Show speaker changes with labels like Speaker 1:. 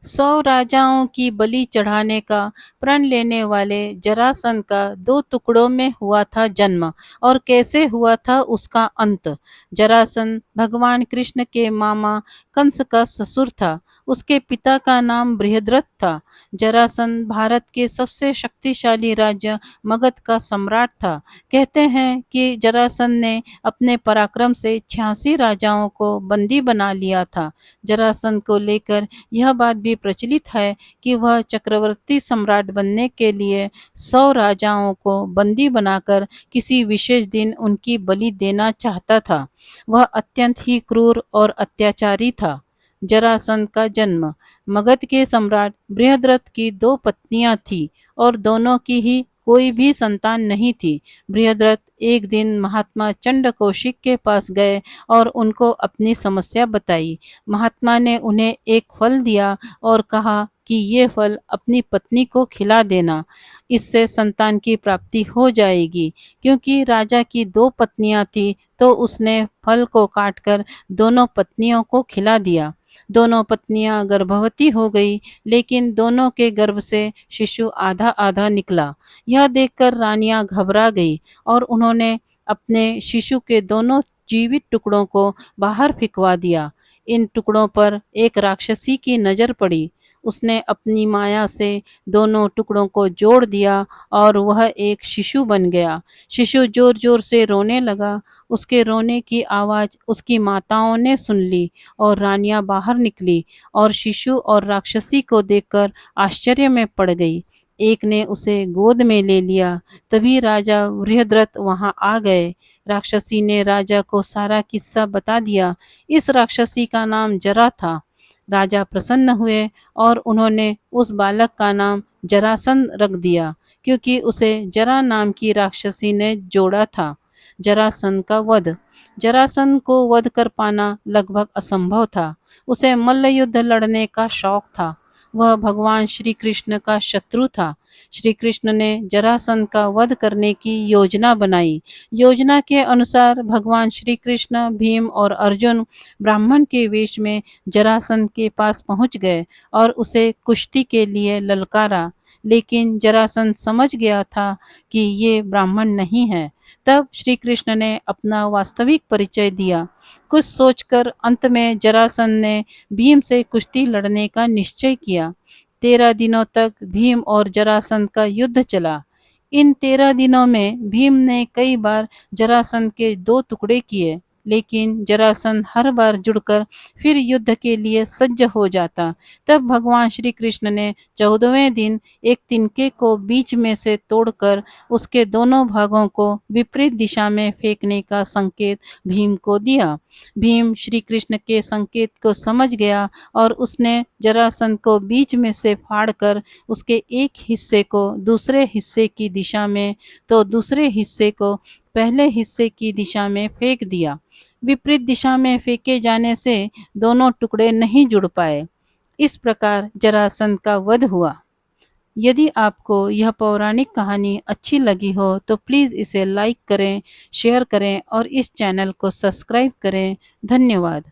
Speaker 1: 100 राजाओं की बलि चढ़ाने का प्रण लेने वाले जरासंध का 2 टुकड़ों में हुआ था जन्म और कैसे हुआ था उसका अंत। जरासंध भगवान कृष्ण के मामा कंस का ससुर था। उसके पिता का नाम बृहद्रथ था। जरासंध भारत के सबसे शक्तिशाली राज्य मगध का सम्राट था। कहते हैं कि जरासंध ने अपने पराक्रम से 86 राजाओं को बंदी बना लिया था। जरासंध को लेकर यह बात भी प्रचलित है कि वह चक्रवर्ती सम्राट बनने के लिए 100 राजाओं को बंदी बनाकर किसी विशेष दिन उनकी बलि देना चाहता था। वह अत्यंत ही क्रूर और अत्याचारी था। जरासंध का जन्म। मगध के सम्राट बृहद्रथ की 2 पत्नियां थीं और दोनों की ही कोई भी संतान नहीं थी। बृहद्रथ एक दिन महात्मा चंड कौशिक के पास गए और उनको अपनी समस्या बताई। महात्मा ने उन्हें एक फल दिया और कहा कि ये फल अपनी पत्नी को खिला देना, इससे संतान की प्राप्ति हो जाएगी। क्योंकि राजा की 2 पत्नियां थी तो उसने फल को काटकर दोनों पत्नियों को खिला दिया। दोनों पत्नियां गर्भवती हो गई, लेकिन दोनों के गर्भ से शिशु आधा आधा निकला। यह देखकर रानियां घबरा गई और उन्होंने अपने शिशु के दोनों जीवित टुकड़ों को बाहर फिकवा दिया। इन टुकड़ों पर एक राक्षसी की नजर पड़ी। उसने अपनी माया से दोनों टुकड़ों को जोड़ दिया और वह एक शिशु बन गया। शिशु जोर जोर से रोने लगा। उसके रोने की आवाज़ उसकी माताओं ने सुन ली और रानियां बाहर निकली और शिशु और राक्षसी को देखकर आश्चर्य में पड़ गई। एक ने उसे गोद में ले लिया। तभी राजा बृहद्रथ वहां आ गए। राक्षसी ने राजा को सारा किस्सा बता दिया। इस राक्षसी का नाम जरा था। राजा प्रसन्न हुए और उन्होंने उस बालक का नाम जरासंध रख दिया, क्योंकि उसे जरा नाम की राक्षसी ने जोड़ा था। जरासंध का वध। जरासंध को वध कर पाना लगभग असंभव था। उसे मल्ल युद्ध लड़ने का शौक था। वह भगवान श्री कृष्ण का शत्रु था। श्री कृष्ण ने जरासंध का वध करने की योजना बनाई। योजना के अनुसार भगवान श्री कृष्ण, भीम और अर्जुन ब्राह्मण के वेश में जरासंध के पास पहुंच गए और उसे कुश्ती के लिए ललकारा। लेकिन जरासंध समझ गया था कि ये ब्राह्मण नहीं है। तब श्री कृष्ण ने अपना वास्तविक परिचय दिया। कुछ सोचकर अंत में जरासंध ने भीम से कुश्ती लड़ने का निश्चय किया। 13 दिनों तक भीम और जरासंध का युद्ध चला। इन 13 दिनों में भीम ने कई बार जरासंध के 2 टुकड़े किए, लेकिन जरासंध हर बार जुड़कर फिर युद्ध के लिए सज्ज हो जाता। तब भगवान श्री कृष्ण ने 14वें दिन एक तिनके को बीच में से तोड़कर उसके दोनों भागों को विपरीत दिशा में फेंकने का संकेत भीम को दिया। भीम श्री कृष्ण के संकेत को समझ गया और उसने जरासंध को बीच में से फाड़कर उसके एक हिस्से को दूसरे हिस्से की दिशा में तो दूसरे हिस्से को पहले हिस्से की दिशा में फेंक दिया। विपरीत दिशा में फेंके जाने से दोनों टुकड़े नहीं जुड़ पाए। इस प्रकार जरासंध का वध हुआ। यदि आपको यह पौराणिक कहानी अच्छी लगी हो तो प्लीज़ इसे लाइक करें, शेयर करें और इस चैनल को सब्सक्राइब करें। धन्यवाद।